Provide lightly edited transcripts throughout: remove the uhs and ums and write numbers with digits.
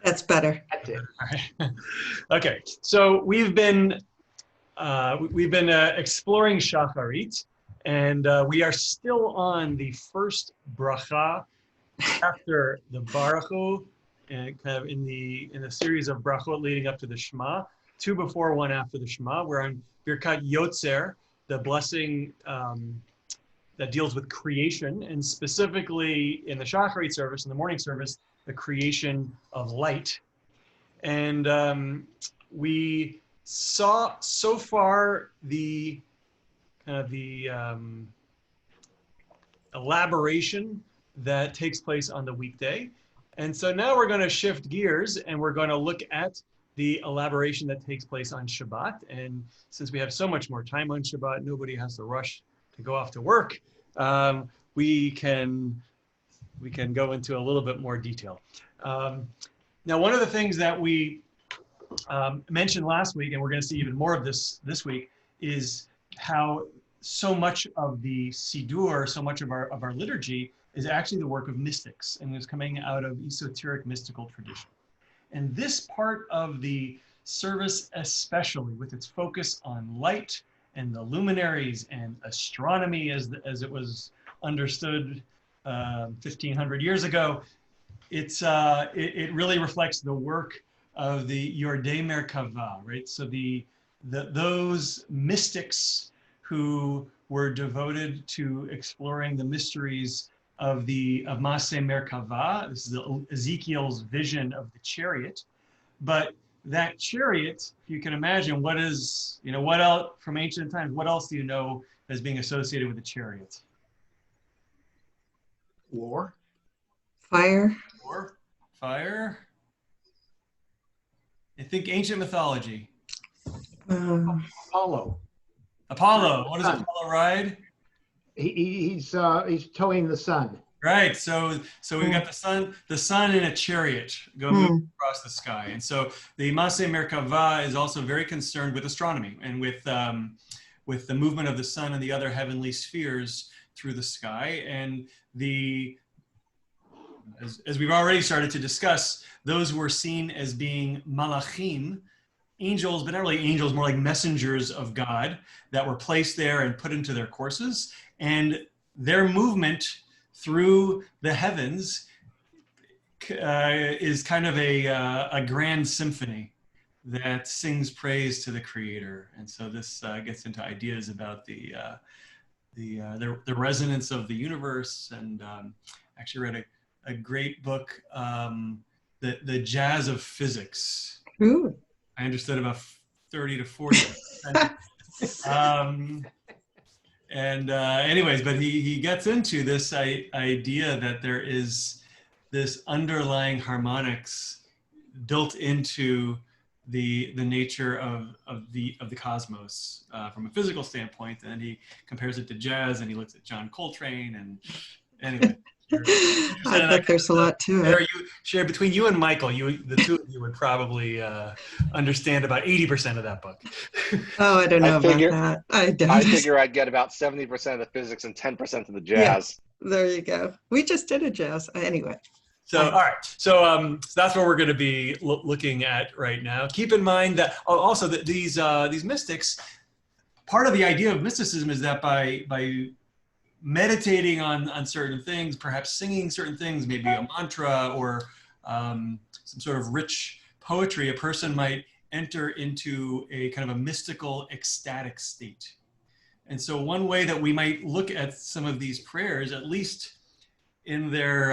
That's better. That's it. All right. Okay, so we've been exploring Shacharit, and we are still on the first bracha after the Barukh, and kind of in the series of brachot leading up to the Shema. Two before, one after the Shema. We're on Birkat Yotzer, the blessing that deals with creation, and specifically in the Shacharit service, in the morning service, the creation of light. And we saw so far the kind of the elaboration that takes place on the weekday. And so now we're going to shift gears and we're going to look at the elaboration that takes place on Shabbat. And since we have so much more time on Shabbat, nobody has to rush to go off to work. We can go into a little bit more detail. Now, one of the things that we mentioned last week, and we're going to see even more of this week, is how so much of the Siddur, so much of our liturgy, is actually the work of mystics and is coming out of esoteric mystical tradition. And this part of the service, especially with its focus on light and the luminaries and astronomy as it was understood 1,500 years ago, it really reflects the work of the Yordei Merkava, right? So those mystics who were devoted to exploring the mysteries of Maseh Merkava. This is Ezekiel's vision of the chariot. But that chariot, if you can imagine, what else from ancient times, what else do you know as being associated with the chariot? War. Fire. War, fire. I think ancient mythology. Apollo. Apollo. What does Apollo ride? He's towing the sun. Right. So we've got the sun in a chariot moving across the sky. And so the Maseh Merkava is also very concerned with astronomy and with the movement of the sun and the other heavenly spheres through the sky. And as we've already started to discuss, those were seen as being malachim, angels, but not really angels, more like messengers of God that were placed there and put into their courses. And their movement through the heavens is kind of a grand symphony that sings praise to the Creator. And so this gets into ideas about the resonance of the universe. And actually read a great book, the Jazz of Physics. Ooh. I understood about 30 to 40%. Anyways, but he gets into this idea that there is this underlying harmonics built into the nature of the cosmos from a physical standpoint, and he compares it to jazz, and he looks at John Coltrane, and anyway. I bet there's a lot to it. Share between you and Michael, the two of you would probably understand about 80% of that book. Oh, I don't know about that. I figure I'd get about 70% of the physics and 10% of the jazz. Yeah, there you go. We just did a jazz anyway. So, all right. So that's what we're going to be looking at right now. Keep in mind that also that these mystics, part of the idea of mysticism is that by meditating on certain things, perhaps singing certain things, maybe a mantra or some sort of rich poetry, a person might enter into a kind of a mystical, ecstatic state. And so one way that we might look at some of these prayers, at least in their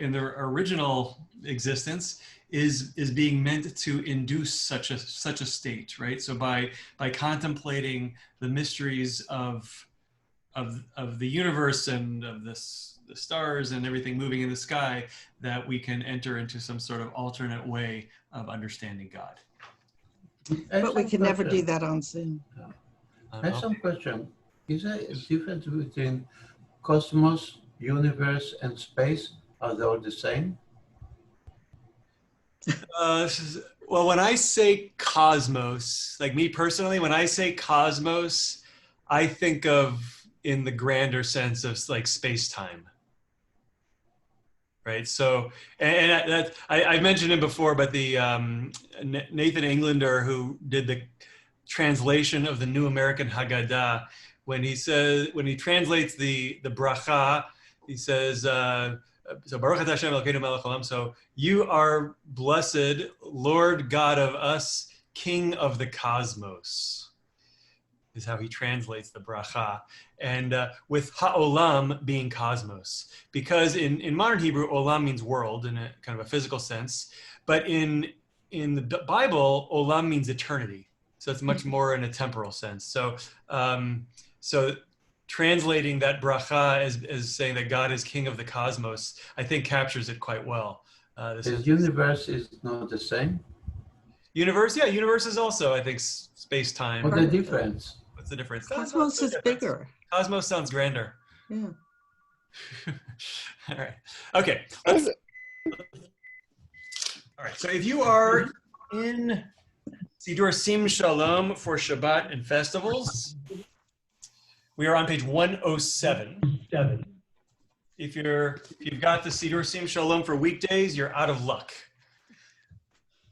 original existence, is being meant to induce such a state, right? So by contemplating the mysteries of the universe and of the stars and everything moving in the sky, that we can enter into some sort of alternate way of understanding God. But we could never do that on Zoom. I have some question. Is there a difference between cosmos, universe, and space? Are they all the same? Well, when I say cosmos, like me personally, when I say cosmos, I think of in the grander sense of like space-time. right? So, I mentioned him before, but the Nathan Englander, who did the translation of the New American Haggadah, when he translates the bracha, he says, so Baruch Atah Hashem Elokeinu melech haolam. So you are blessed, Lord God of us, King of the cosmos, is how he translates the bracha. And with ha'olam being cosmos, because in modern Hebrew, olam means world in a kind of a physical sense, but in the Bible, olam means eternity. So it's much more in a temporal sense. So so translating that bracha as saying that God is king of the cosmos, I think captures it quite well. The universe is not the same? Universe, yeah, universe is also, I think, space-time. What's the difference? What's the difference? Cosmos is bigger. Cosmos sounds grander. Yeah. All right. Okay. All right. So if you are in Siddur Sim Shalom for Shabbat and festivals, we are on page 107. If you've got the Siddur Sim Shalom for weekdays, you're out of luck.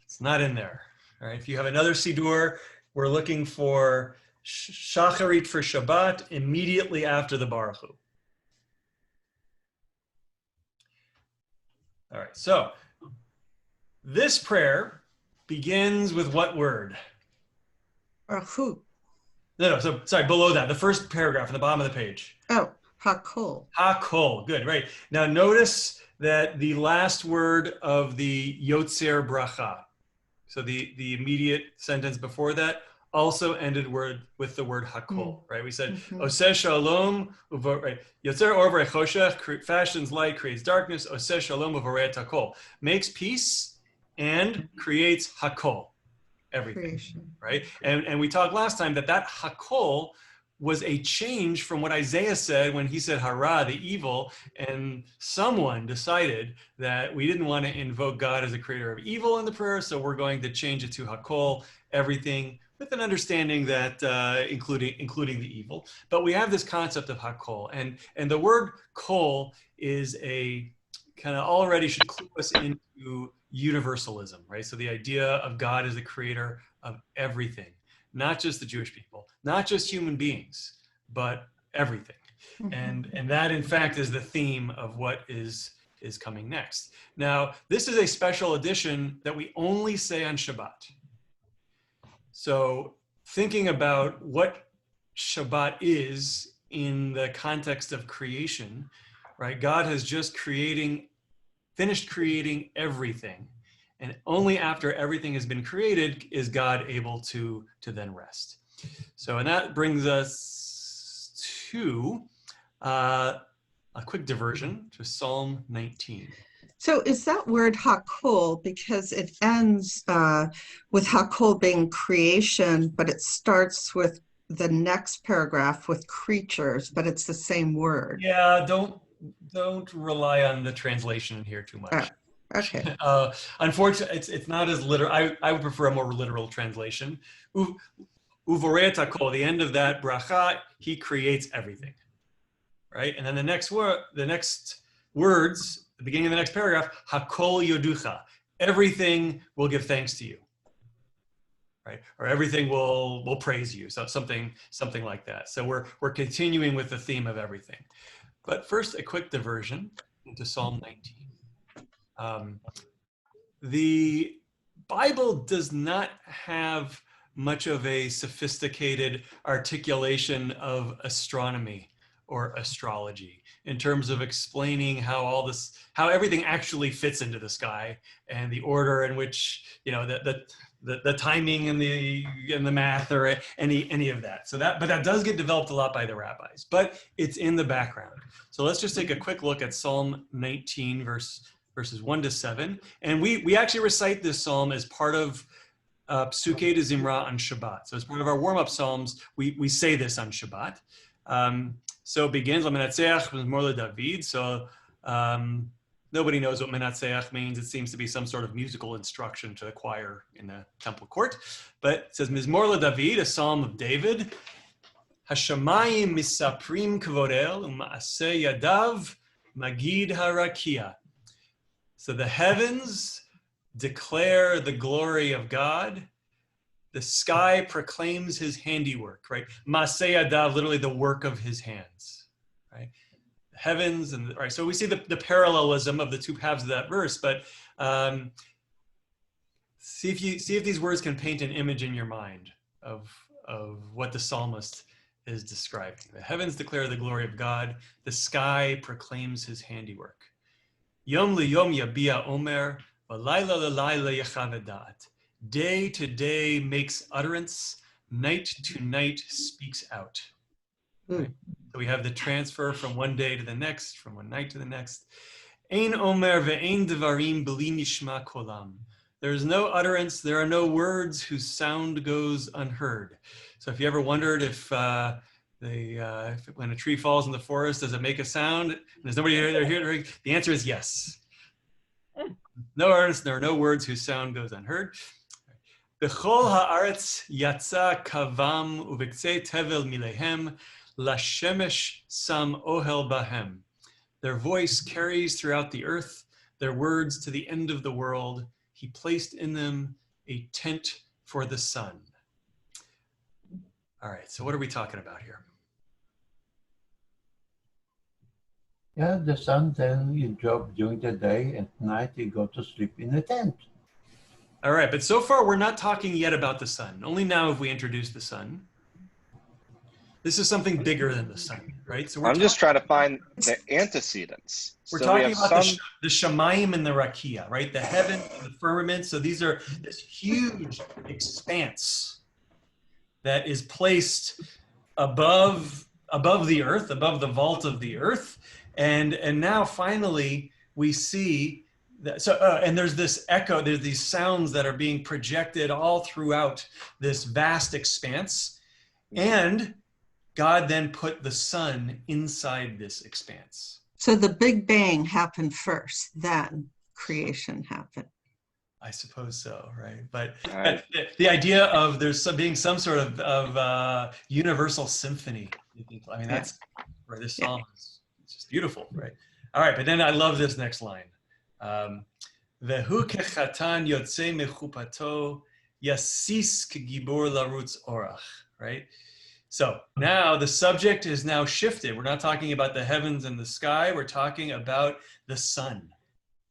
It's not in there. All right. If you have another Siddur, we're looking for Shacharit for Shabbat immediately after the Barukh. All right. So this prayer begins with what word? Barukh. No, so sorry, below that, the first paragraph on the bottom of the page. Oh, HaKol. HaKol, good, right. Now notice that the last word of the Yotzer bracha, so the immediate sentence before that, also ended with the word HaKol, right? We said, Oseh Shalom, right? Yotzer or v'choshech, fashions light, creates darkness, Oseh Shalom u'voreet HaKol, makes peace and creates HaKol. Everything, creation. Right? And we talked last time that HaKol was a change from what Isaiah said when he said hara, the evil, and someone decided that we didn't want to invoke God as a creator of evil in the prayer, so we're going to change it to HaKol, everything, with an understanding that including the evil. But we have this concept of HaKol, and the word kol is a kind of already should clue us into universalism, right? So the idea of God as the creator of everything, not just the Jewish people, not just human beings, but everything. And that in fact is the theme of what is coming next. Now, this is a special edition that we only say on Shabbat. So thinking about what Shabbat is in the context of creation, right? God has just finished creating everything. And only after everything has been created is God able to then rest. So, and that brings us to a quick diversion to Psalm 19. So is that word HaKol, because it ends with HaKol being creation, but it starts with the next paragraph with creatures, but it's the same word. Yeah, don't rely on the translation here too much. Oh, okay. Unfortunately, it's not as literal. I would prefer a more literal translation. Uvoreet HaKol, the end of that bracha, he creates everything, right? And then the next words, the beginning of the next paragraph, HaKol Yodukha, everything will give thanks to you, right? Or everything will praise you. So something like that. So we're continuing with the theme of everything. But first, a quick diversion into Psalm 19. The Bible does not have much of a sophisticated articulation of astronomy or astrology in terms of explaining how everything actually fits into the sky and the order in which, the timing and the math or any of that. But that does get developed a lot by the rabbis, but it's in the background. So let's just take a quick look at Psalm 19 verses 1 to 7. And we actually recite this psalm as part of Psukei de Zimra on Shabbat. So as part of our warm-up psalms, we say this on Shabbat. So it begins, Menatzeach Mizmor LeDavid. So nobody knows what Menatzeach means. It seems to be some sort of musical instruction to the choir in the temple court. But it says Mizmor LeDavid, a psalm of David. Hashamayim misaprim kvodel u'ma'aseh yadav magid harakia. So the heavens declare the glory of God. The sky proclaims his handiwork, right? Maseh Yadav, literally the work of his hands, right? The heavens and, right? So we see the parallelism of the two halves of that verse, but see if these words can paint an image in your mind of what the psalmist is describing. The heavens declare the glory of God. The sky proclaims his handiwork. Yom liyom yabia omer, v'layla l'layla yechavedat. Day to day makes utterance, night to night speaks out. Right? So we have the transfer from one day to the next, from one night to the next. Ein omer ve'ein devarim b'li nishma kolam. There is no utterance, there are no words whose sound goes unheard. So if you ever wondered if when a tree falls in the forest, does it make a sound? And there's nobody here, the answer is yes. No utterance, there are no words whose sound goes unheard. B'chol haaretz yatsa kavam uv'ktzei tevel milehem lashemesh sam ohel bahem. Their voice carries throughout the earth, their words to the end of the world. He placed in them a tent for the sun. All right, so what are we talking about here? Yeah, the sun, then you job during the day, and at night you go to sleep in a tent. All right, but so far we're not talking yet about the sun. Only now have we introduced the sun. This is something bigger than the sun, right? So I'm just trying to find the antecedents. We're So talking we have about some... the Shamayim and the Rakia, right? The heaven and the firmament. So these are this huge expanse that is placed above the earth, above the vault of the earth. And now finally we see that, and there's this echo, there's these sounds that are being projected all throughout this vast expanse. And God then put the sun inside this expanse. So the Big Bang happened first, then creation happened. I suppose so, right? But the idea of being some sort of universal symphony, I mean, that's where this song is. It's just beautiful, right? All right, but then I love this next line. Vehu kechatan yotze mechupato yasis kegibor larutz orach, right? So now the subject is now shifted. We're not talking about the heavens and the sky. We're talking about the sun,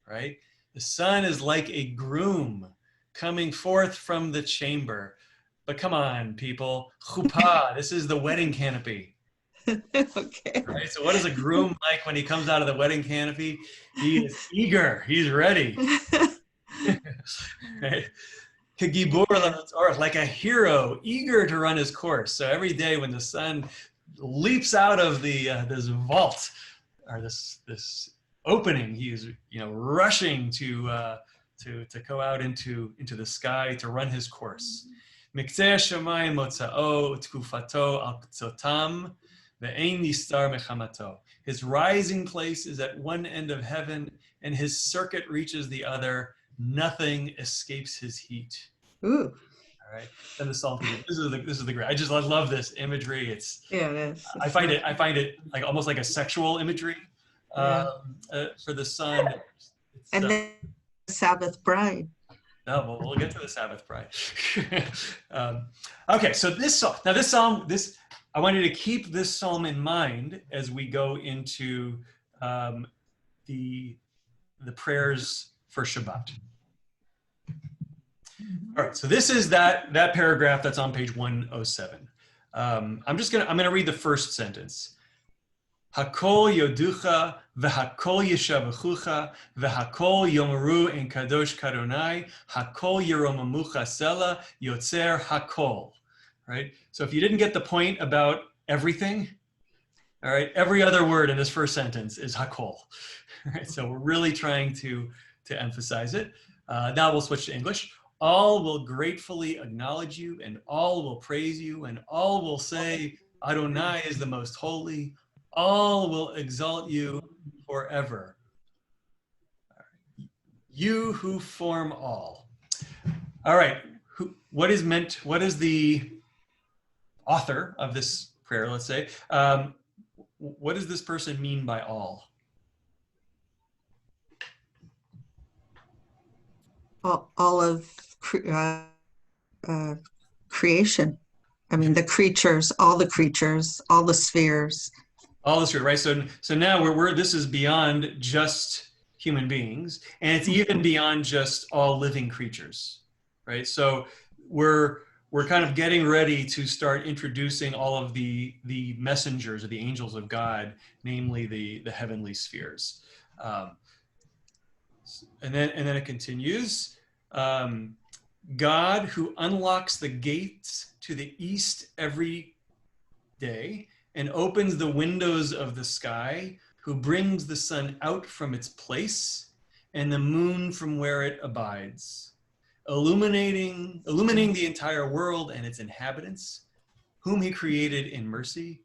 right? The sun is like a groom coming forth from the chamber. But come on, people. Chuppah, this is the wedding canopy. Okay. Right? So what is a groom like when he comes out of the wedding canopy? He is eager. He's ready. Right? Like a hero, eager to run his course. So every day when the sun leaps out of the this vault or this opening, he's rushing to go out into the sky to run his course. Miktzeh shamayim motzao tkufato al qtzotam ve'ein nistar mechamato. His rising place is at one end of heaven, and his circuit reaches the other. Nothing escapes his heat. Ooh. All right. Then the psalm. This is the great. I love this imagery. It is. I find it like almost like a sexual imagery for the sun. And then the Sabbath bride. No, we'll get to the Sabbath bride. Okay, so this psalm. I want you to keep this psalm in mind as we go into the prayers for Shabbat. All right, so this is that paragraph that's on page 107. I'm gonna read the first sentence. HaKol Yodukha v'HaKol Yeshavechucha v'HaKol Yomeru en Kadosh Kadonai HaKol Yeromamucha Sela Yotzer HaKol. Right. So if you didn't get the point about everything, all right, every other word in this first sentence is HaKol. All right, so we're really trying to emphasize it. Now we'll switch to English. All will gratefully acknowledge you, and all will praise you, and all will say, Adonai is the most holy. All will exalt you forever. You who form all. All right, what is the author of this prayer, let's say, what does this person mean by all? all of uh, creation. I mean, the creatures, all the spheres. All this, right? So now we're this is beyond just human beings, and it's even beyond just all living creatures, right? So we're kind of getting ready to start introducing all of the messengers or the angels of God, namely the heavenly spheres. Um, and then it continues. God who unlocks the gates to the east every day and opens the windows of the sky, who brings the sun out from its place and the moon from where it abides, illuminating the entire world and its inhabitants, whom he created in mercy,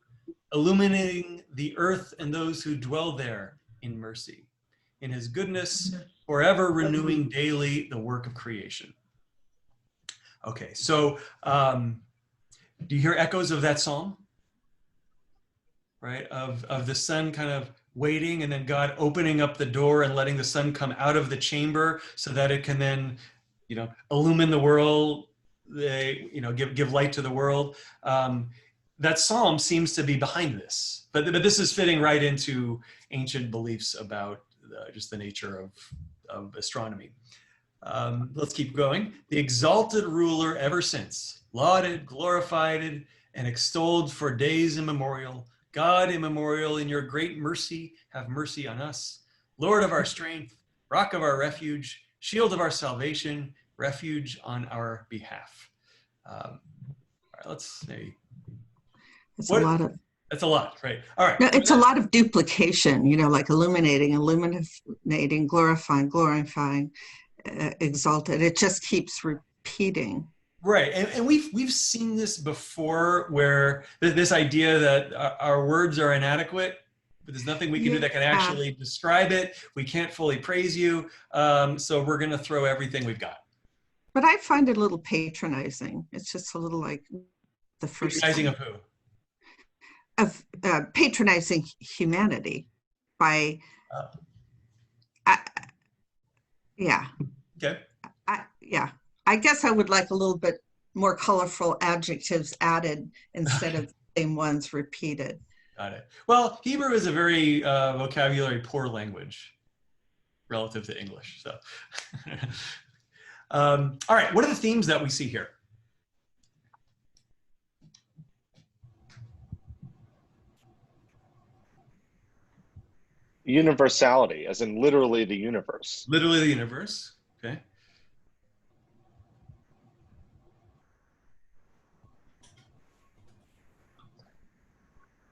illuminating the earth and those who dwell there in mercy, in his goodness, forever renewing daily the work of creation. Okay, so do you hear echoes of that psalm? Right, of the sun kind of waiting and then God opening up the door and letting the sun come out of the chamber so that it can then, illumine the world, give light to the world. That psalm seems to be behind this, but this is fitting right into ancient beliefs about just the nature of astronomy. Let's keep going. The exalted ruler ever since, lauded, glorified, and extolled for days immemorial, God immemorial, in your great mercy, have mercy on us. Lord of our strength, rock of our refuge, shield of our salvation, refuge on our behalf. All right, let's maybe. It's a lot of. That's a lot, right? All right. No, it's a lot of duplication, like illuminating, glorifying, exalted. It just keeps repeating. Right, and we've seen this before, where this idea that our words are inadequate, but there's nothing we can do that can actually describe it. We can't fully praise you, so we're going to throw everything we've got. But I find it a little patronizing. It's just a little like the first. Patronizing of who? Of patronizing humanity by. Yeah. Okay. Yeah. I guess I would like a little bit more colorful adjectives added instead of the same ones repeated. Got it. Well, Hebrew is a very vocabulary poor language relative to English. So, all right. What are the themes that we see here? Universality, as in literally the universe. Literally the universe. Okay.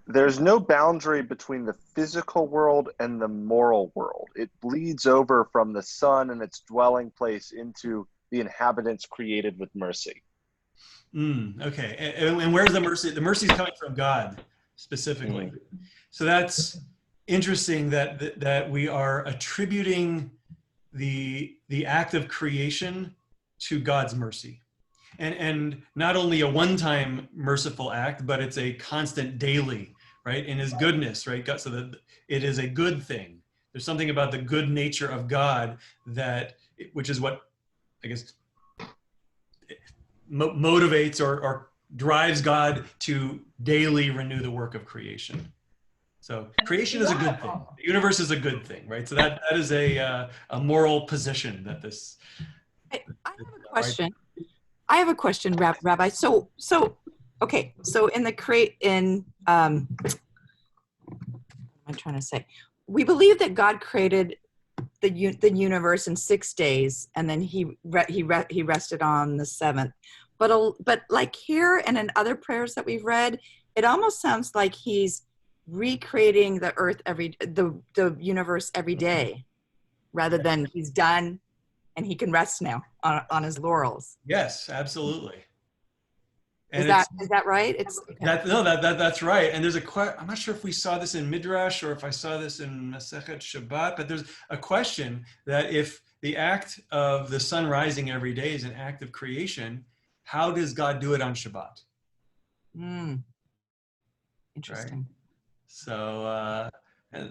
There's no boundary between the physical world and the moral world. It bleeds over from the sun and its dwelling place into the inhabitants created with mercy. Okay. And where's the mercy? The mercy is coming from God specifically. So that's interesting that we are attributing the act of creation to God's mercy. And not only a one-time merciful act, but it's a constant daily, right? In his goodness, right? God, so that it is a good thing. There's something about the good nature of God which is what, I guess, motivates or drives God to daily renew the work of creation. So creation is a good thing. The universe is a good thing, right? So that is a moral position that this. I have a question. I have a question, Rabbi. So okay. So what am I trying to say? We believe that God created the universe in 6 days, and then he rested on the seventh. But like here and in other prayers that we've read, it almost sounds like he's recreating the earth the universe every day, rather than he's done and he can rest now on his laurels. Yes, absolutely. And is that right? That's right. And there's I'm not sure if we saw this in Midrash or if I saw this in Masechet Shabbat, but there's a question that if the act of the sun rising every day is an act of creation, how does God do it on Shabbat? Interesting. Right? So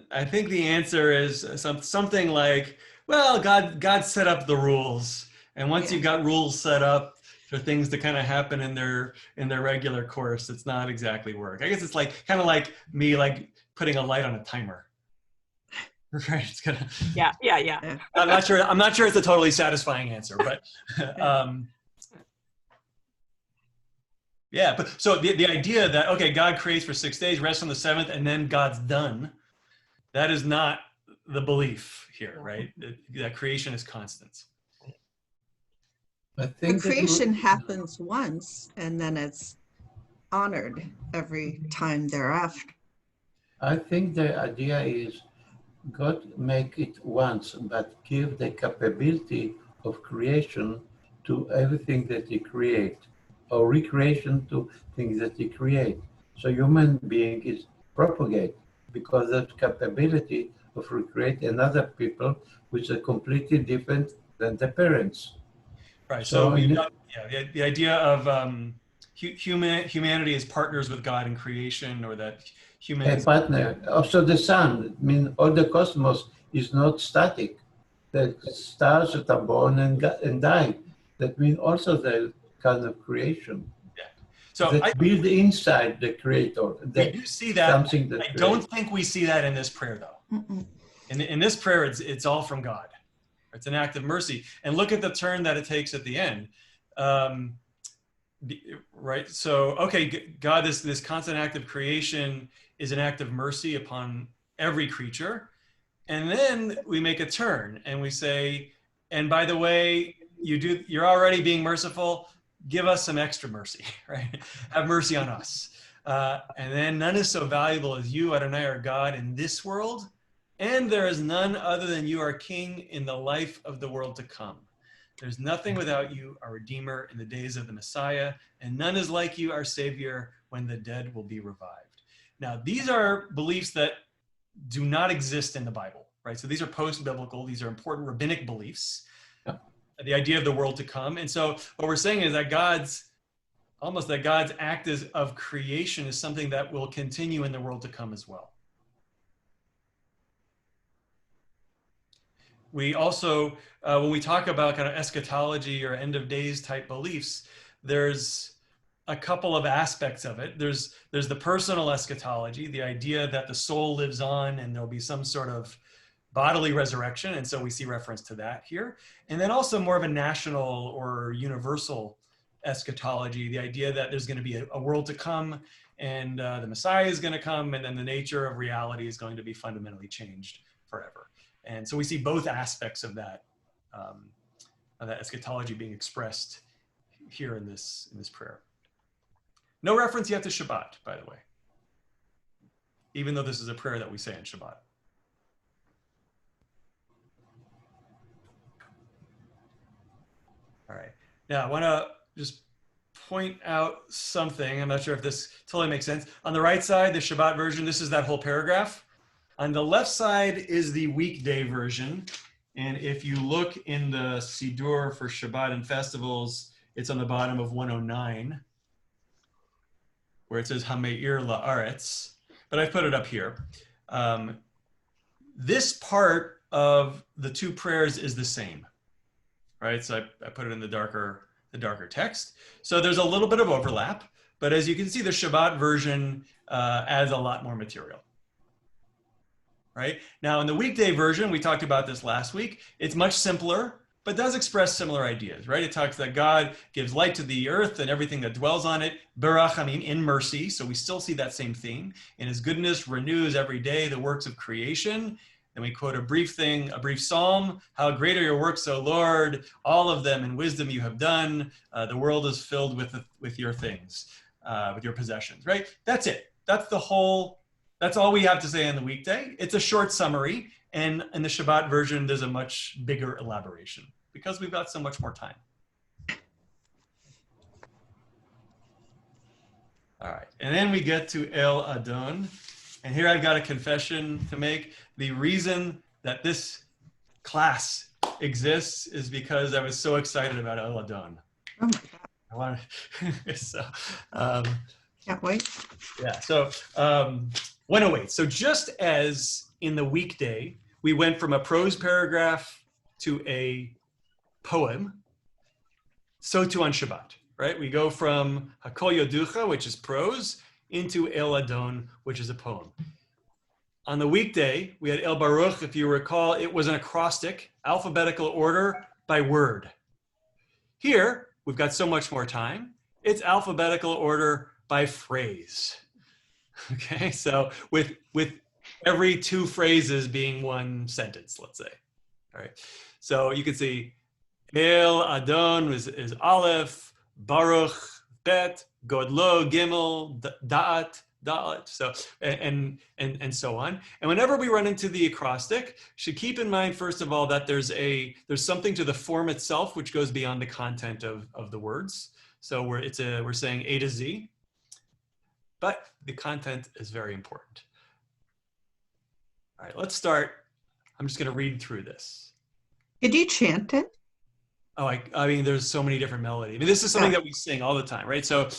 I think the answer is something like, well, God set up the rules, And once you've got rules set up for things to kind of happen in their regular course, it's not exactly work. I guess it's like kind of like me like putting a light on a timer. Right? It's gonna. Yeah. I'm not sure it's a totally satisfying answer, but yeah. But so the idea that, okay, God creates for 6 days, rests on the seventh, and then God's done. That is not the belief here, right? That creation is constant. I think the creation happens once and then it's honored every time thereafter. I think the idea is God make it once, but give the capability of creation to everything that he create, or recreation to things that he create. So human being is propagate because of capability of recreate another people which are completely different than the parents. Right. So we've got, the idea of humanity as partners with God in creation, or that humans. A partner. Also the sun. I mean, all the cosmos is not static. The stars that are born and die. That means also the kind of creation. Yeah. So that build inside the creator. We do see that. Something that I don't think we see that in this prayer, though. Mm-mm. In this prayer, it's all from God. It's an act of mercy. And look at the turn that it takes at the end. Right? So, okay, God, this constant act of creation is an act of mercy upon every creature. And then we make a turn and we say, and by the way, you're already being merciful. Give us some extra mercy, right? Have mercy on us. And then none is so valuable as you, Adonai, our God, in this world. And there is none other than you, our King, in the life of the world to come. There's nothing without you, our Redeemer, in the days of the Messiah, and none is like you, our Savior, when the dead will be revived. Now, these are beliefs that do not exist in the Bible, right? So these are post-biblical. These are important rabbinic beliefs. Yeah. The idea of the world to come. And so what we're saying is that God's act of creation is something that will continue in the world to come as well. We also, when we talk about kind of eschatology or end of days type beliefs, there's a couple of aspects of it. There's the personal eschatology, the idea that the soul lives on and there'll be some sort of bodily resurrection. And so we see reference to that here. And then also more of a national or universal eschatology, the idea that there's going to be a world to come and the Messiah is going to come, and then the nature of reality is going to be fundamentally changed forever. And so we see both aspects of that eschatology being expressed here in this prayer. No reference yet to Shabbat, by the way, even though this is a prayer that we say in Shabbat. All right. Now I want to just point out something. I'm not sure if this totally makes sense. On the right side, the Shabbat version, this is that whole paragraph. On the left side is the weekday version. And if you look in the Siddur for Shabbat and festivals, it's on the bottom of 109, where it says Hameir La'aretz. But I put it up here. This part of the two prayers is the same, right? So I put it in the darker text. So there's a little bit of overlap, but as you can see, the Shabbat version adds a lot more material. Right? Now, in the weekday version, we talked about this last week, it's much simpler, but does express similar ideas, right? It talks that God gives light to the earth and everything that dwells on it, berachamim, in mercy. So we still see that same theme. And his goodness renews every day the works of creation. Then we quote a brief psalm. How great are your works, O Lord, all of them in wisdom you have done. The world is filled with your things, with your possessions, right? That's it. That's all we have to say on the weekday. It's a short summary, and in the Shabbat version, there's a much bigger elaboration because we've got so much more time. All right, and then we get to El Adon, and here I've got a confession to make. The reason that this class exists is because I was so excited about El Adon. Oh my God. I want to, so, Can't wait. yeah, so 108. So just as in the weekday, we went from a prose paragraph to a poem, So too on Shabbat, right? We go from HaKol Yodukha, which is prose, into El Adon, which is a poem. On the weekday, we had El Barukh. If you recall, it was an acrostic, alphabetical order by word. Here, we've got so much more time. It's alphabetical order by phrase. Okay, so with every two phrases being one sentence, let's say. All right, so you can see El Adon is Aleph, Baruch, Bet, Godlo, Gimel, Da'at, so and so on. And whenever we run into the acrostic, should keep in mind first of all that there's something to the form itself which goes beyond the content of the words. So we're saying A to Z, but the content is very important. All right, let's start. I'm just going to read through this. Did you chant it? Oh, I mean, there's so many different melodies. I mean, this is something that we sing all the time, right? So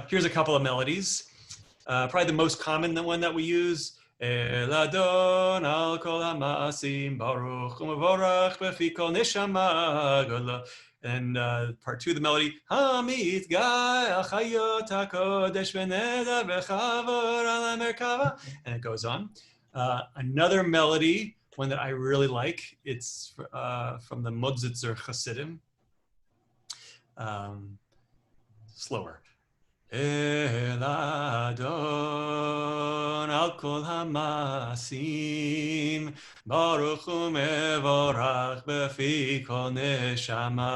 here's a couple of melodies. Probably the most common one that we use. El Adon al kol ha'ma'asim baruch u'mevorach b'fi kol neshama godlo. And part two of the melody. Hamit gai al chayot hakodesh v'nedar v'chavor al merkava. And it goes on. Another melody, one that I really like, it's from the Modzitzer Hasidim. Slower. El Adon al kol ha'masim baruch u'mevorach b'fi kol neshama.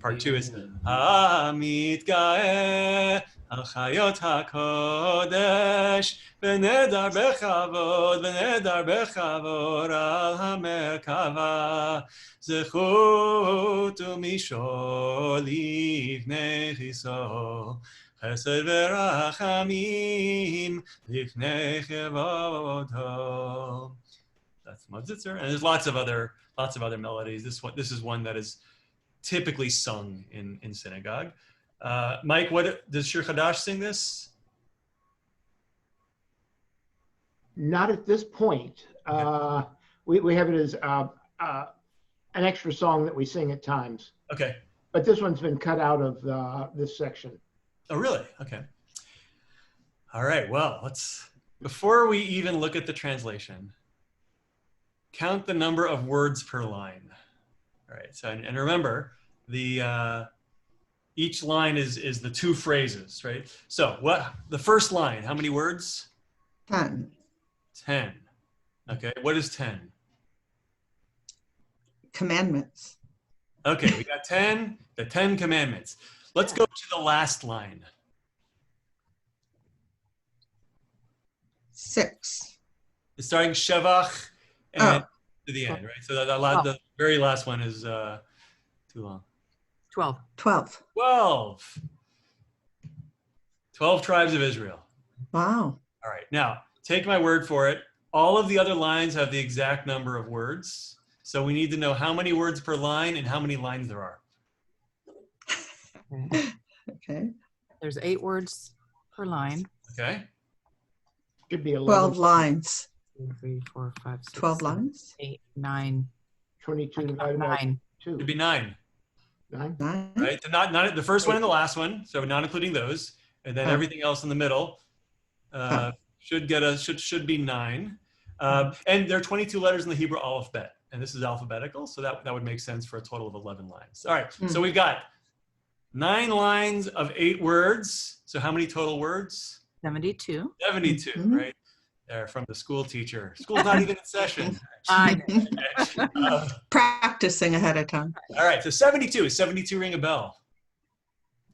Part two is Hamit Gaeh al chayot hakodesh v'nedar bechavod al hamerkava zechut u'mishol livnei chiso chesed v'rachamim livnei chevodo. That's Modzitzer, and there's lots of other melodies. This is one that is typically sung in synagogue. Mike, what does Shir Chadash sing this? Not at this point. We have it as an extra song that we sing at times. Okay. But this one's been cut out of this section. Oh, really? Okay. All right. Well, before we even look at the translation, count the number of words per line. All right. So, and remember, each line is the two phrases, right? So the first line, how many words? 10. 10. Okay. What is 10? Commandments. Okay. We got 10, the 10 commandments. Let's go to the last line. 6. It's starting Shevach and to the end, right? So the very last one is too long. 12. 12. 12 tribes of Israel. Wow. All right. Now, take my word for it. All of the other lines have the exact number of words. So we need to know how many words per line and how many lines there are. Okay. There's 8 words per line. Okay. Should be 11. 12 lines. 2, 3, 4, 5, 6, 12 lines? 8, 9. 22 divided by 9. 2. It'd be 9. 9. 9. Right? Not the first one and the last one. So not including those. And then everything else in the middle should be 9. And there are 22 letters in the Hebrew alphabet. And this is alphabetical. So that would make sense for a total of 11 lines. All right. So we've got 9 lines of 8 words. So how many total words? 72. 72, right? There from the school teacher. School's not even in session. Practicing ahead of time. All right, so 72. Is 72 ring a bell?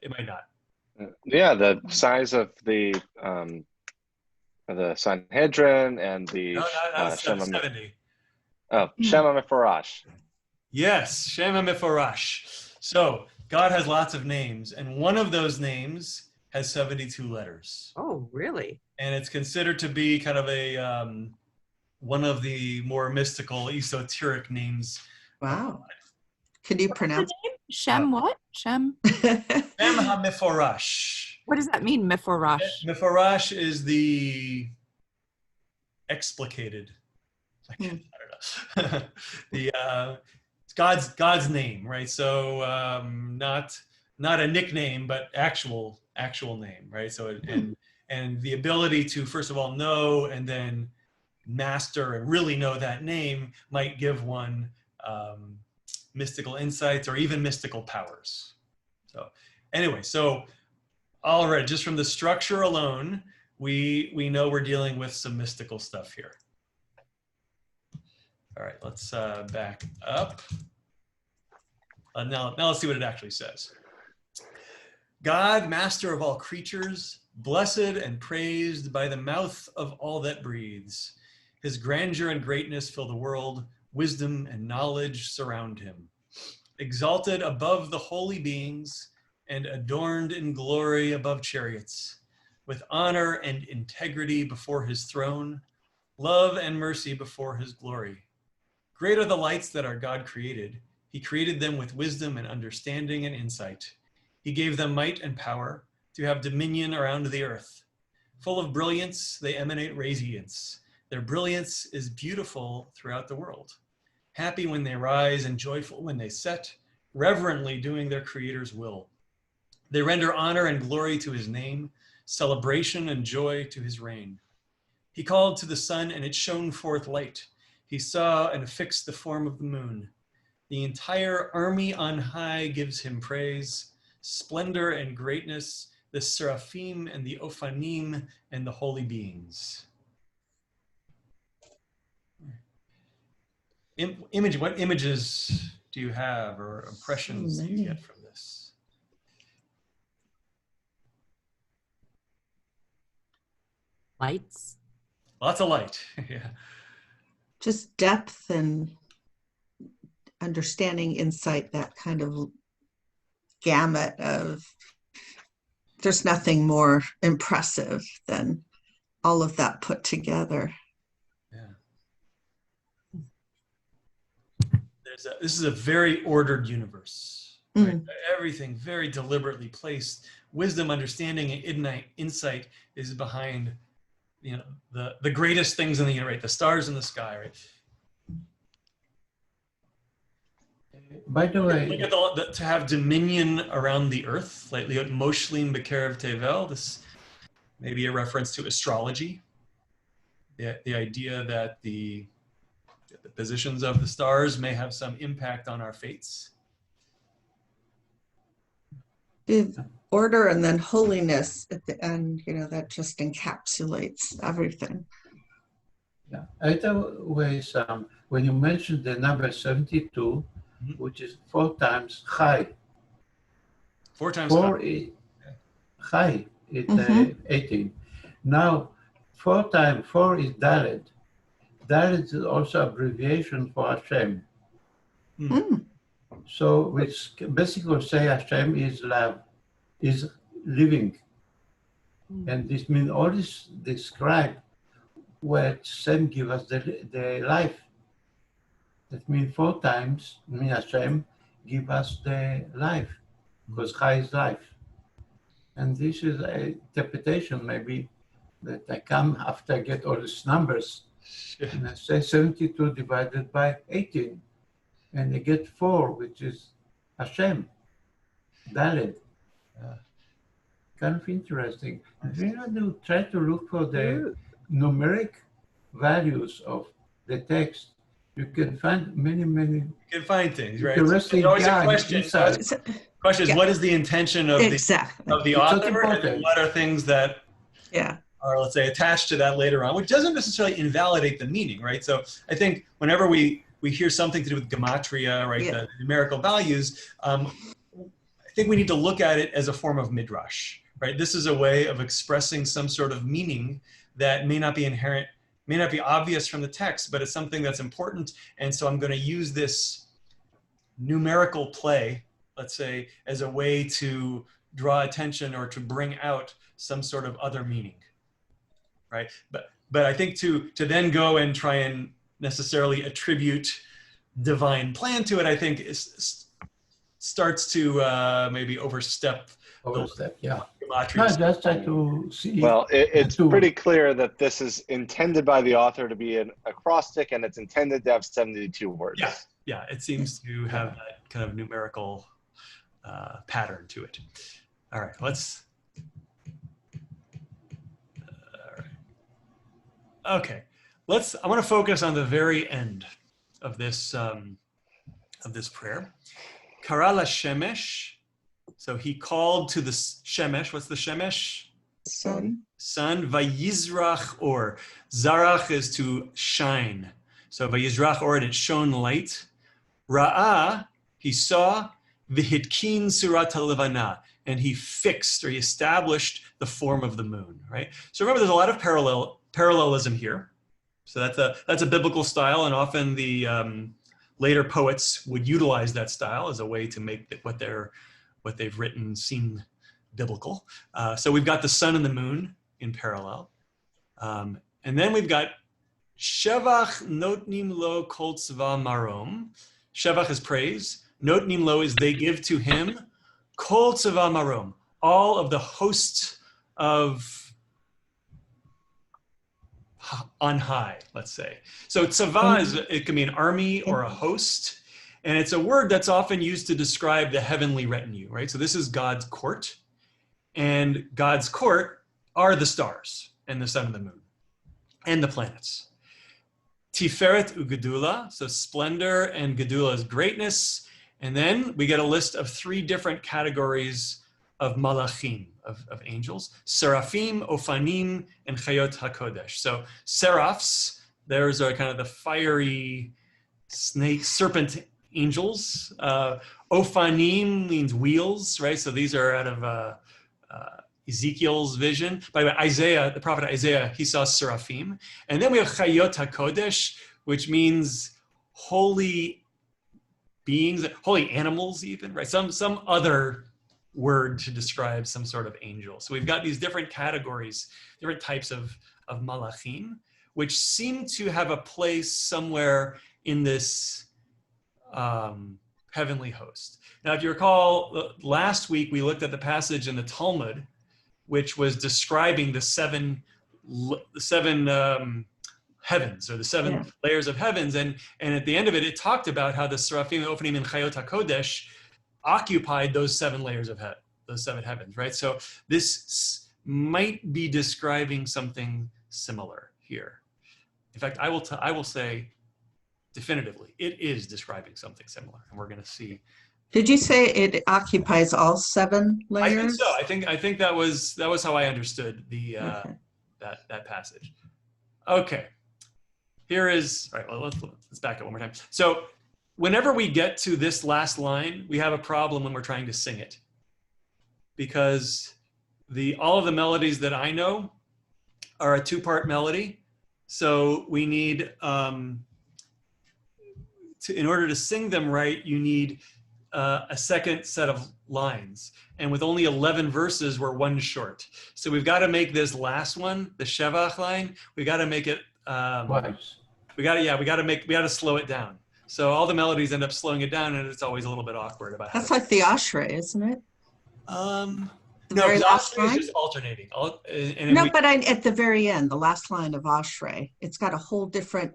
It might not. Yeah, the size of the Sanhedrin and the No, that's Shema 70. Shema Meforash. Yes, Shema Meforash. So God has lots of names, and one of those names has 72 letters. Oh, really? And it's considered to be kind of a one of the more mystical, esoteric names. Wow. Could you pronounce Shem what? Shem? Shem HaMeforash. What does that mean, Meforash? Meforash is the explicated. I don't know. It's God's name, right? So not a nickname, but actual name, right? So and the ability to first of all know and then master and really know that name might give one mystical insights or even mystical powers. So anyway, so already just from the structure alone, we know we're dealing with some mystical stuff here. All right, let's back up. Now let's see what it actually says. God, master of all creatures, blessed and praised by the mouth of all that breathes. His grandeur and greatness fill the world. Wisdom and knowledge surround him. Exalted above the holy beings and adorned in glory above chariots, with honor and integrity before his throne, love and mercy before his glory. Great are the lights that our God created. He created them with wisdom and understanding and insight. He gave them might and power to have dominion around the earth. Full of brilliance, they emanate radiance. Their brilliance is beautiful throughout the world. Happy when they rise and joyful when they set, reverently doing their Creator's will. They render honor and glory to his name, celebration and joy to his reign. He called to the sun and it shone forth light. He saw and fixed the form of the moon. The entire army on high gives him praise, splendor and greatness, the seraphim and the ophanim and the holy beings. What images do you have or impressions do you get from this? Lights. Lots of light. Yeah. Just depth and understanding, insight, that kind of gamut of, there's nothing more impressive than all of that put together. Yeah. This is a very ordered universe. Right? Everything very deliberately placed. Wisdom, understanding, and insight is behind, the greatest things in the universe, right? The stars in the sky, right? By the way, look at to have dominion around the earth, like Moshlim Bekerev Tevel. This may be a reference to astrology. The idea that the positions of the stars may have some impact on our fates. Order and then holiness at the end, that just encapsulates everything. yeah, either way, when you mentioned the number 72, which is 4 times high. 4 times 4 is high, it's 18. Now, 4 times 4 is Dalet. Dalet is also abbreviation for Hashem. So, which basically say Hashem is love, is living. And this means all this describe what Hashem give us the life. That means 4 times, Hashem give us the life, because Chai is life. And this is an interpretation maybe that I come after I get all these numbers. And I say 72 divided by 18. And I get 4, which is Hashem, Dalet. Kind of interesting. If you want to try to look for the numeric values of the text, you can find many. You can find things, right? Interesting. Always a question. Question is, what is the intention of the author, and then what are things that are, let's say, attached to that later on, which doesn't necessarily invalidate the meaning, right? So I think whenever we hear something to do with gematria, right, the numerical values, I think we need to look at it as a form of midrash, right? This is a way of expressing some sort of meaning that may not be inherent, may not be obvious from the text, but it's something that's important. And so I'm going to use this numerical play, let's say, as a way to draw attention or to bring out some sort of other meaning, right? But I think to then go and try and necessarily attribute divine plan to it, I think starts to maybe overstep. Yeah. No, just try to see. Well, it's pretty clear that this is intended by the author to be an acrostic, and it's intended to have 72 words. Yeah, it seems to have that kind of numerical pattern to it. All right, let's. Okay, I want to focus on the very end of this prayer. Kara la shemesh. So he called to the shemesh. What's the shemesh? Sun. Sun. Vayizrach or. Zarach is to shine. So vayizrach or, and it shone light. Ra'ah, he saw. Vihitkin surat levana, and he fixed or he established the form of the moon. Right. So remember, there's a lot of parallelism here. So that's a biblical style, and often the later poets would utilize that style as a way to make what they've written seem biblical. So we've got the sun and the moon in parallel, and then we've got Shevach notnim lo kol tzva marom. Shevach is praise. Notnim lo is they give to him kol tzva marom, all of the hosts of on high, let's say. So tzava it can be an army or a host, and it's a word that's often used to describe the heavenly retinue, right? So this is God's court, and God's court are the stars and the sun and the moon and the planets. Tiferet u'gedula, so splendor and gedula is greatness, and then we get a list of 3 different categories of malachim, of angels: seraphim, ofanim, and chayot hakodesh. So seraphs, there's a kind of the fiery snake, serpent angels. Ofanim means wheels, right? So these are out of Ezekiel's vision. By the way, Isaiah, the prophet Isaiah, he saw seraphim. And then we have chayot hakodesh, which means holy beings, holy animals even, right? Some other word to describe some sort of angel. So we've got these different categories, different types of malachim, which seem to have a place somewhere in this heavenly host. Now, if you recall, last week we looked at the passage in the Talmud, which was describing the seven heavens, or the 7 layers of heavens, and at the end of it, it talked about how the seraphim, ofanim, and chayot hakodesh occupied those 7 layers of those 7 heavens, right? So this might be describing something similar here. In fact, I will say definitively, it is describing something similar, and we're going to see. Did you say it occupies all 7 layers? I think so. I think that was how I understood the that passage. Okay, here is all right. Well, let's back up one more time. So whenever we get to this last line, we have a problem when we're trying to sing it, because all of the melodies that I know are a 2-part melody. So we need, in order to sing them right, you need a second set of lines. And with only 11 verses, we're 1 short. So we've got to make this last one, the Shevach line, we got to make it, we got to slow it down. So all the melodies end up slowing it down, and it's always a little bit awkward about how. That's like the Ashrei, isn't it? No, the Ashrei is just alternating. But at the very end, the last line of Ashrei, it's got a whole different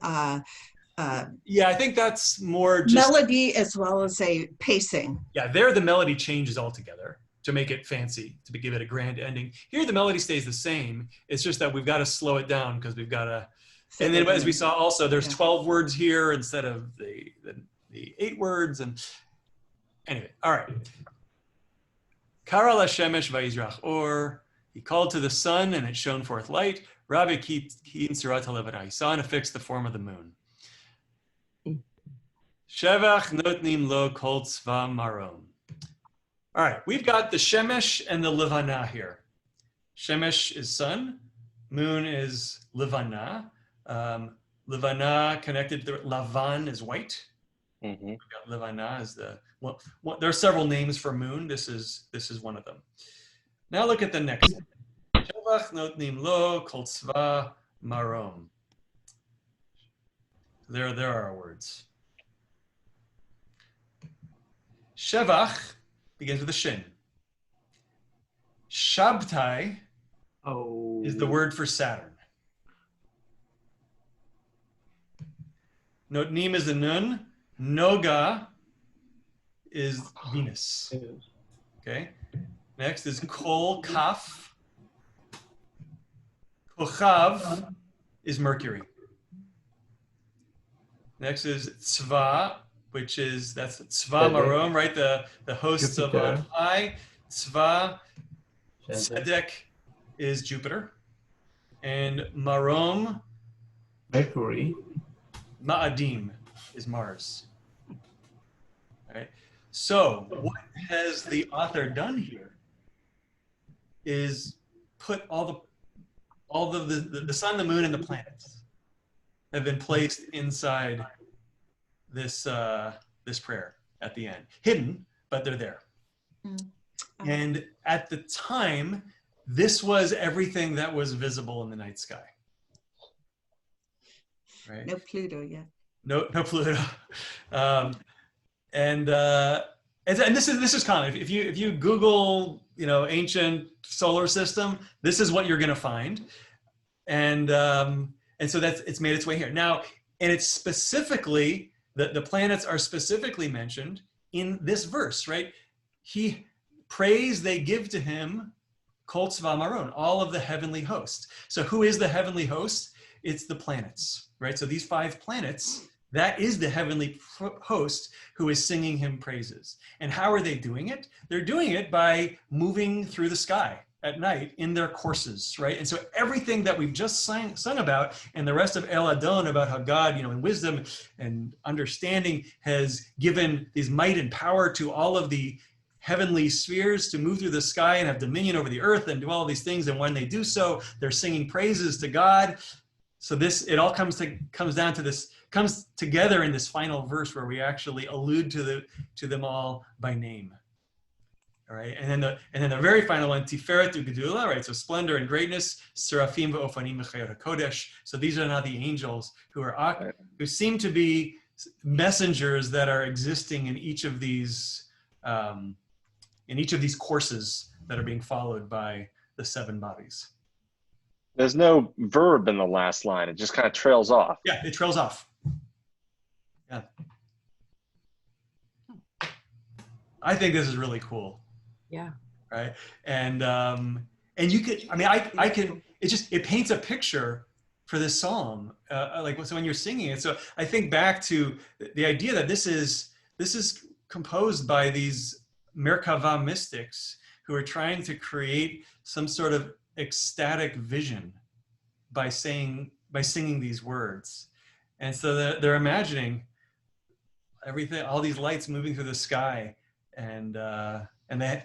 yeah, I think that's more just melody as well as a pacing. Yeah, there the melody changes altogether to make it fancy, to give it a grand ending. Here the melody stays the same. It's just that we've got to slow it down because we've got to. And then, as we saw, also there's 12 words here instead of the 8 words. And anyway, all right. Kara la shemesh vayizrach or, he called to the sun and it shone forth light. Rabbi ki surat halevana, he saw and affixed the form of the moon. Shevach notnim lo kol tzva marom. All right, we've got the shemesh and the levana here. Shemesh is sun, moon is levana. Levana connected to Lavan is white. Mm-hmm. We've got Levana as the there are several names for moon. This is one of them. Now look at the next. Shevach notnim lo kol tzva marom. There are our words. Shevach begins with a shin. Shabtai is the word for Saturn. Notnim is the nun. Noga is Venus. Okay. Next is Kol Kaf. Kochav is Mercury. Next is Tzva, which is, that's Tzva Marom, right? The hosts of on high. Tzva Tzedek is Jupiter. And Marom, Mercury. Ma'adim is Mars. All right. So what has the author done here is put all the sun, the moon, and the planets have been placed inside this this prayer at the end, hidden, but they're there. And at the time, this was everything that was visible in the night sky. Right? No Pluto yet. No Pluto. And this is common. If you Google, ancient solar system, this is what you're going to find. And so it's made its way here now. And it's specifically the planets are specifically mentioned in this verse, right? He praise they give to him, Kol Tzva Maron, all of the heavenly host. So who is the heavenly host? It's the planets, right? So these 5 planets, that is the heavenly host who is singing him praises. And how are they doing it? They're doing it by moving through the sky at night in their courses, right? And so everything that we've just sung about, and the rest of El Adon about how God, in wisdom and understanding has given these might and power to all of the heavenly spheres to move through the sky and have dominion over the earth and do all these things. And when they do so, they're singing praises to God. So it all comes down to this, comes together in this final verse where we actually allude to them all by name. All right, and then the very final one, Tiferet u'Gedula, right? So splendor and greatness, Seraphim v'Ofanim v'Chayot HaKodesh. So these are now the angels who seem to be messengers that are existing in each of these courses that are being followed by the 7 bodies. There's no verb in the last line. It just kind of trails off. Yeah, it trails off. Yeah. I think this is really cool. Yeah. Right. And you could, I can, it paints a picture for this psalm. So when you're singing it. So I think back to the idea that this is composed by these Merkava mystics who are trying to create some sort of ecstatic vision by singing these words. And so they're imagining everything, all these lights moving through the sky, and they,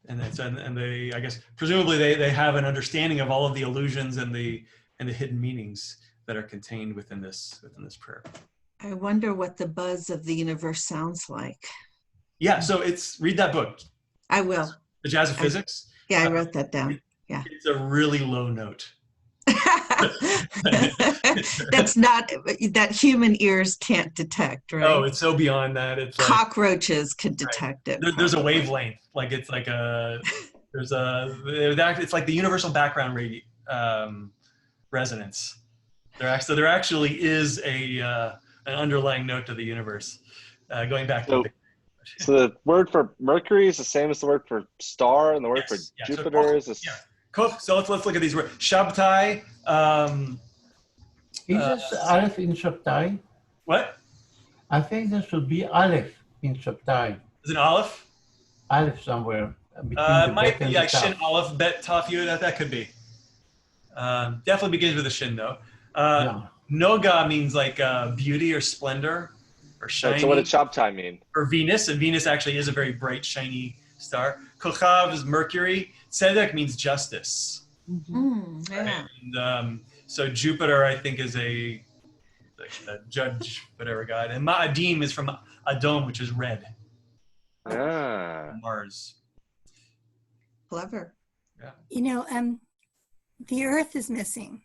I guess presumably they have an understanding of all of the illusions and the hidden meanings that are contained within this prayer. I wonder what the buzz of the universe sounds like. Yeah, so read that book. I will. The Jazz of Physics. I wrote that down. Yeah. It's a really low note. That's not that human ears can't detect, right? Oh, it's so beyond that. It's like, cockroaches could detect it. There's a wavelength, like it's like it's like the universal background resonance. There actually is an underlying note to the universe, going back to. So the word for Mercury is the same as the word for star, and the word for Jupiter is the same. Cool. So let's look at these words. Shabtai. Is this Aleph in Shabtai? What? I think there should be Aleph in Shabtai. Is it Aleph? Aleph somewhere. Might be like Shin, Aleph, Bet, Taf, Yud. That could be. Definitely begins with a Shin though. Noga means like beauty or splendor or shiny. So what did Shabtai mean? Or Venus, and Venus actually is a very bright, shiny star. Kochav is Mercury. Tzedek means justice. Mm-hmm. Yeah. And so Jupiter, I think, is a judge, whatever god. And Ma'adim is from Adom, which is red. Mars. Clever. Yeah. The Earth is missing,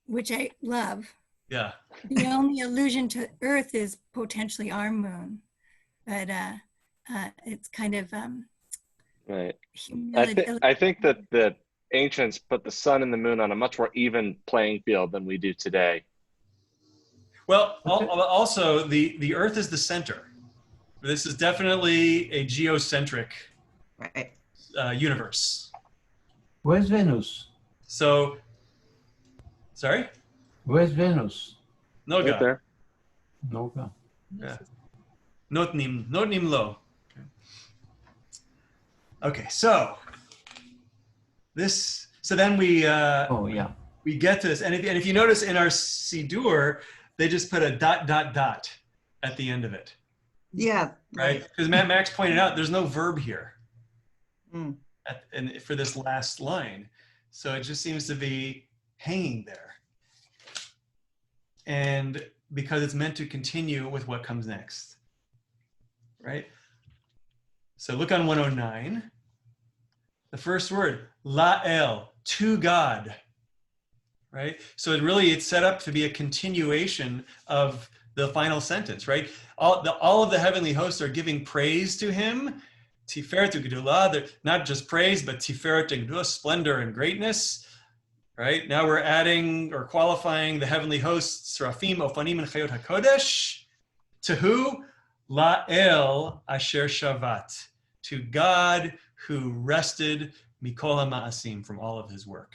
which I love. Yeah. The only allusion to Earth is potentially our moon, but it's kind of right. I think that the ancients put the sun and the moon on a much more even playing field than we do today. Well, also the Earth is the center. This is definitely a geocentric Right. universe. Where's Venus? So, sorry? Where's Venus? No Right God. there. No God. Yeah. Notnim lo. Okay, so then we Oh, yeah. we get to this, and if you notice in our Siddur, they just put a ... at the end of it, Yeah. right? Because Max pointed out there's no verb here Mm. and for this last line, so it just seems to be hanging there, and because it's meant to continue with what comes next, right? So look on 109. The first word, la'el, to God, right? So it's set up to be a continuation of the final sentence, right? All of the heavenly hosts are giving praise to him. Tiferet u'gedulah, they're not just praise, but tiferet u'gedulah, splendor and greatness, right? Now we're adding or qualifying the heavenly hosts, Seraphim, Ofanim, and Chayot HaKodesh. To who? La'el asher shavat, to God who rested mikol ha'ma'asim, from all of his work,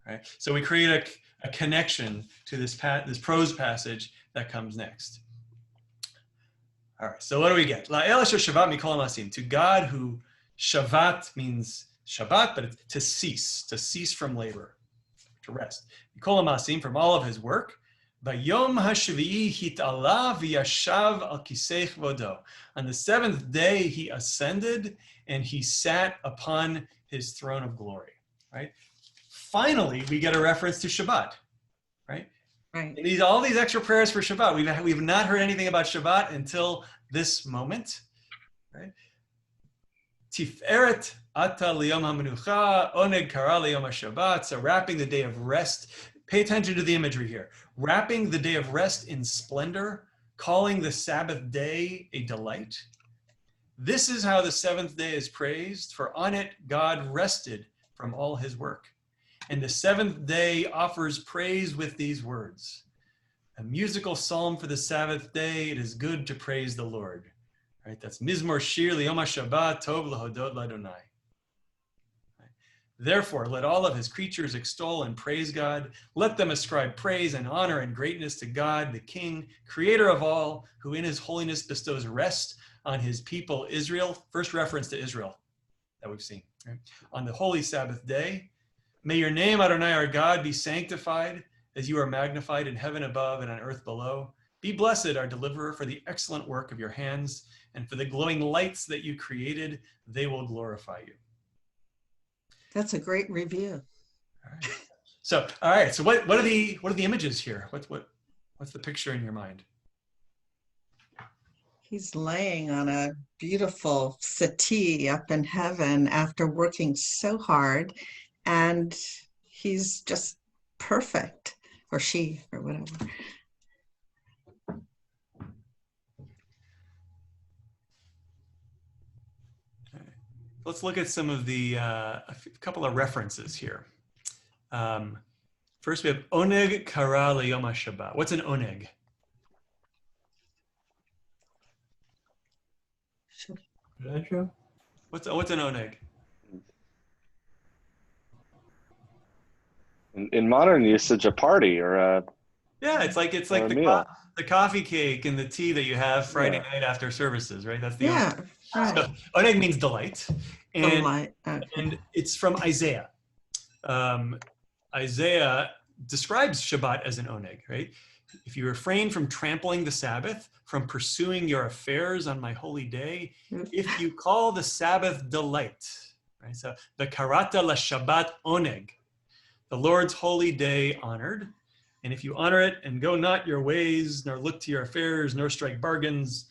right? So we create a connection to this prose passage that comes next. All right, so what do we get? La'el asher shavat mikol ha'ma'asim, to God who, shavat means Shabbat, but it's to cease from labor, to rest. Mikol ha'ma'asim, from all of his work. Bayom hashvi'i hit'ala v'yashav al kisei chvodo. On the seventh day, he ascended and he sat upon his throne of glory, right? Finally, we get a reference to Shabbat, right? Right. And all these extra prayers for Shabbat. We've not heard anything about Shabbat until this moment, right? Tiferet ata liyom hamenucha, oneg kara liyom haShabbat. So wrapping the day of rest. Pay attention to the imagery here. Wrapping the day of rest in splendor, calling the Sabbath day a delight. This is how the seventh day is praised, for on it God rested from all his work. And the seventh day offers praise with these words. A musical psalm for the Sabbath day, it is good to praise the Lord. Right? That's Mizmor Shir Liyom HaShabbat Tov Lahodot Ladonai. Therefore, let all of his creatures extol and praise God. Let them ascribe praise and honor and greatness to God, the King, creator of all, who in his holiness bestows rest on his people, Israel. First reference to Israel that we've seen. Right? On the holy Sabbath day. May your name, Adonai, our God, be sanctified as you are magnified in heaven above and on earth below. Be blessed, our deliverer, for the excellent work of your hands and for the glowing lights that you created. They will glorify you. That's a great review. All right. So, all right. So, what are the images here? What's the picture in your mind? He's laying on a beautiful settee up in heaven after working so hard, and he's just perfect, or she, or whatever. Let's look at some of the a couple of references here. First, we have oneg kara leyom haShabbat. What's an oneg? Pleasure? What's an oneg? In modern usage, a party or a Yeah, it's like the coffee cake and the tea that you have Friday night after services, right? That's the oneg. Right. So oneg means delight, and Okay. it's from Isaiah. Isaiah describes Shabbat as an oneg, right? If you refrain from trampling the Sabbath, from pursuing your affairs on my holy day, if you call the Sabbath delight, right? So the karata la Shabbat oneg, the Lord's holy day honored. And if you honor it and go not your ways, nor look to your affairs, nor strike bargains,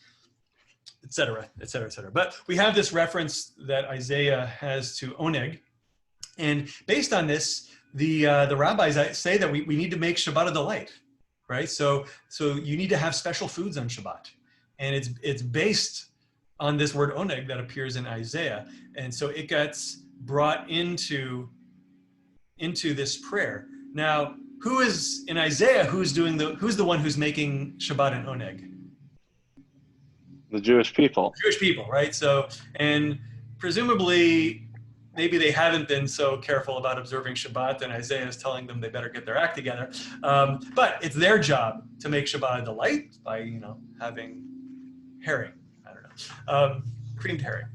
etc., etc., etc. But we have this reference that Isaiah has to oneg. And based on this, the rabbis say that we need to make Shabbat a delight, right? So you need to have special foods on Shabbat. And it's based on this word oneg that appears in Isaiah. And so it gets brought into this prayer. Now, who is in Isaiah? Who's the one who's making Shabbat and Oneg? The Jewish people. Jewish people, right? So, and presumably, maybe they haven't been so careful about observing Shabbat, and Isaiah is telling them they better get their act together. But it's their job to make Shabbat a delight by, having herring. I don't know, creamed herring.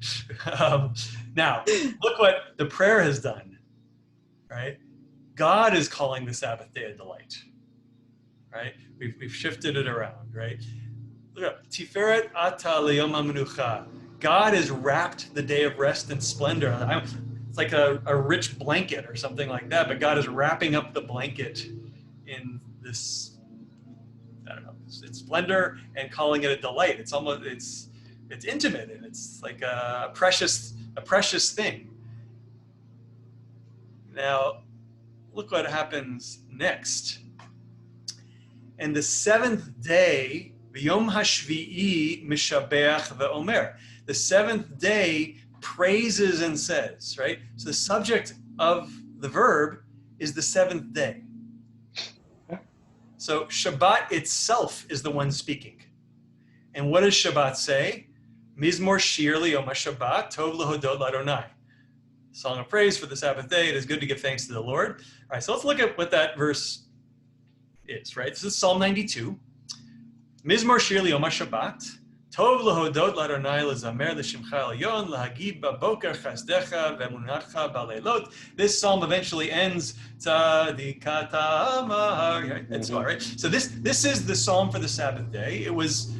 Now, look what the prayer has done, right? God is calling the Sabbath day a delight, right? We've shifted it around, right? Look up, Tiferet ata leyom hamenucha. God has wrapped the day of rest in splendor. It's like a rich blanket or something like that, but God is wrapping up the blanket in this, I don't know, it's splendor and calling it a delight. It's almost, it's intimate, and it's like a precious thing. Now, look what happens next. And the seventh day, V'yom hashvi'i mishabeach ve'omer. The seventh day praises and says, right? So the subject of the verb is the seventh day. So Shabbat itself is the one speaking. And what does Shabbat say? Mizmor shir liyom haShabbat, tov lehodot l'Adonai. Song of praise for the Sabbath day. It is good to give thanks to the Lord. All right, so let's look at what that verse is, right? This is Psalm 92. Mizmor shir liyom haShabbat, tov lehodot l'Adonai lezamer l'shimcha elyon lahagid baboker chasdecha ve'emunacha baleilot. This psalm eventually ends tzadikata amar, and so on, right? So this is the psalm for the Sabbath day. It was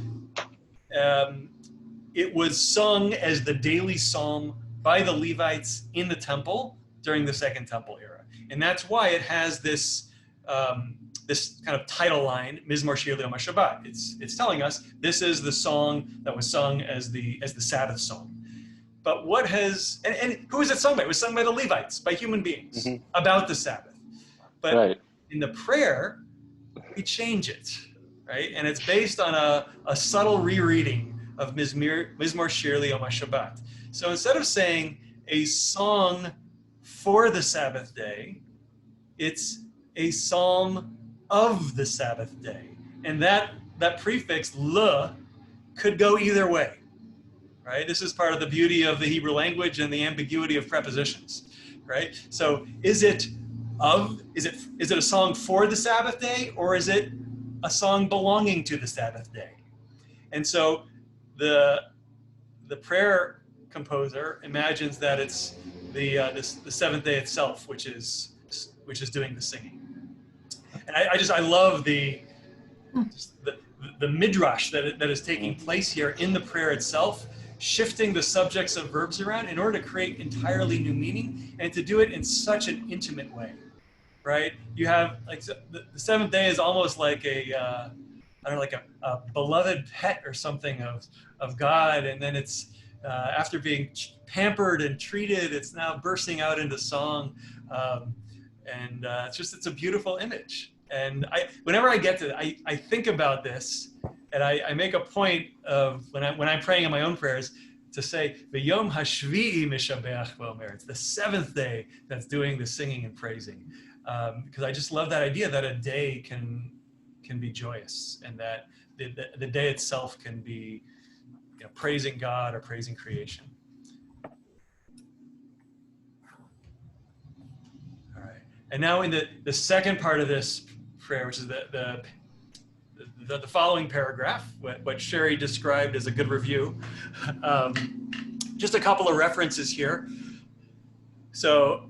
sung as the daily psalm by the Levites in the temple during the Second Temple era, and that's why it has this this kind of title line, Mizmor shir liyom haShabbat. It's telling us this is the song that was sung as the Sabbath song. But what has and who is it sung by? It was sung by the Levites, by human beings, about the Sabbath. But in the prayer, we change it, right? And it's based on a subtle rereading of Mizmor shir liyom haShabbat. So instead of saying a song for the Sabbath day, it's a psalm of the Sabbath day. And that prefix, le, could go either way, right? This is part of the beauty of the Hebrew language and the ambiguity of prepositions, right? So is it a song for the Sabbath day, or is it a song belonging to the Sabbath day? And so the prayer composer imagines that it's the seventh day itself, which is doing the singing. And I love the midrash that is taking place here in the prayer itself, shifting the subjects of verbs around in order to create entirely new meaning, and to do it in such an intimate way, right? You have like the seventh day is almost like a beloved pet or something of God, and then it's after being pampered and treated, it's now bursting out into song, and it's a beautiful image. And whenever I get to it, I think about this, and I make a point of when I'm praying in my own prayers to say V'yom hashvi'i mishabeach v'omer. It's the seventh day that's doing the singing and praising, because I just love that idea that a day can be joyous, and that the day itself can be praising God or praising creation. All right, and now in the second part of this prayer, which is the following paragraph, what Sherry described as a good review. Just a couple of references here. So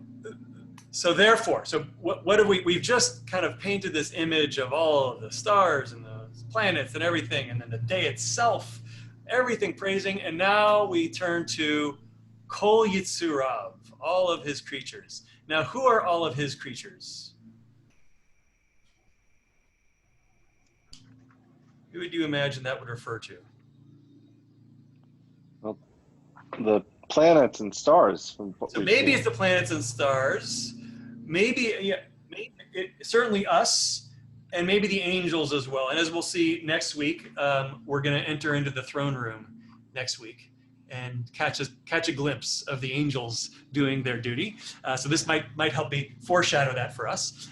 therefore, what have we've just kind of painted this image of all of the stars and the planets and everything, and then the day itself, everything praising, and now we turn to Kol Yitzurav, all of his creatures. Now, who are all of his creatures? Who would you imagine that would refer to? Well, the planets and stars. So maybe it's the planets and stars. Maybe certainly us, and maybe the angels as well. And as we'll see next week, we're going to enter into the throne room next week. and catch a glimpse of the angels doing their duty. So this might help me foreshadow that for us.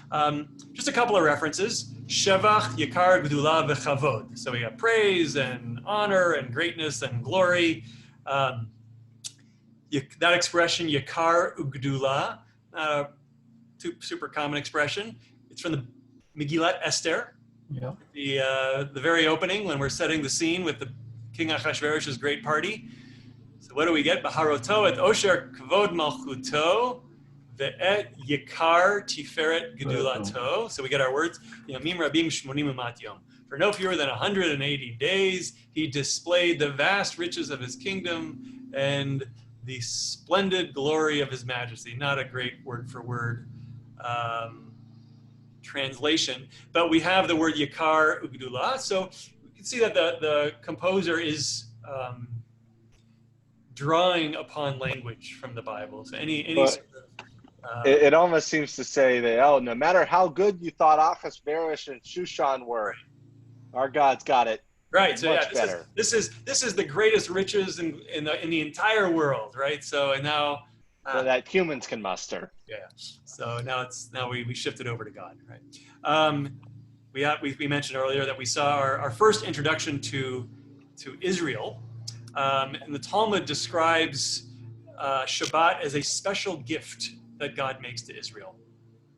Just a couple of references. Shevach, Yakar, Gdula, V'chavod. So we got praise and honor and greatness and glory. That expression, Yakar Ugdula, super common expression. It's from the Megillat Esther. Yeah. The very opening when we're setting the scene with the King Achashverosh's great party. So what do we get? Baharoto et Osher Kvod Malchuto ve'et Yikar Tiferet Gedulato. So we get our words. Yamim Rabim Shmonim Umat Yom. For no fewer than 180 days, he displayed the vast riches of his kingdom and the splendid glory of his majesty. Not a great word for word translation, but we have the word Yakar Ugdula. So we can see that the composer is drawing upon language from the Bible. So it almost seems to say that, no matter how good you thought Achashverosh and Shushan were, our God's got it. Right. So much better. This is the greatest riches in the entire world. Right. So and now so that humans can muster. Yeah. So now we shifted over to God. Right. We mentioned earlier that we saw our first introduction to Israel. And the Talmud describes Shabbat as a special gift that God makes to Israel,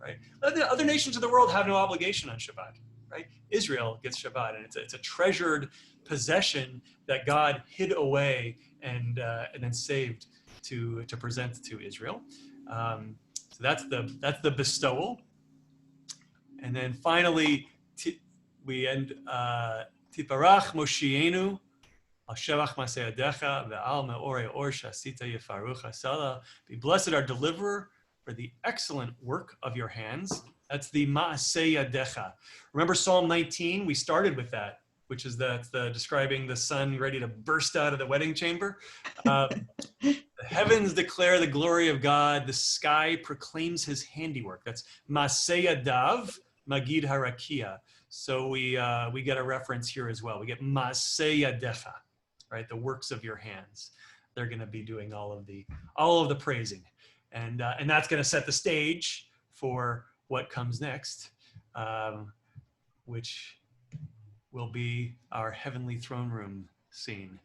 right? Other nations of the world have no obligation on Shabbat, right? Israel gets Shabbat, and it's a treasured possession that God hid away and then saved to present to Israel. So that's the bestowal, and then finally we end Tiparach Moshienu. Be blessed our deliverer for the excellent work of your hands. That's the Ma'aseh Yadecha. Remember Psalm 19? We started with that, which is the describing the son ready to burst out of the wedding chamber. The heavens declare the glory of God. The sky proclaims his handiwork. That's Ma'aseh Yadav, Magid Harakia. So we get a reference here as well. We get Ma'aseh Yadecha. Right, the works of your hands. They're going to be doing all of the praising, and that's going to set the stage for what comes next, which will be our heavenly throne room scene.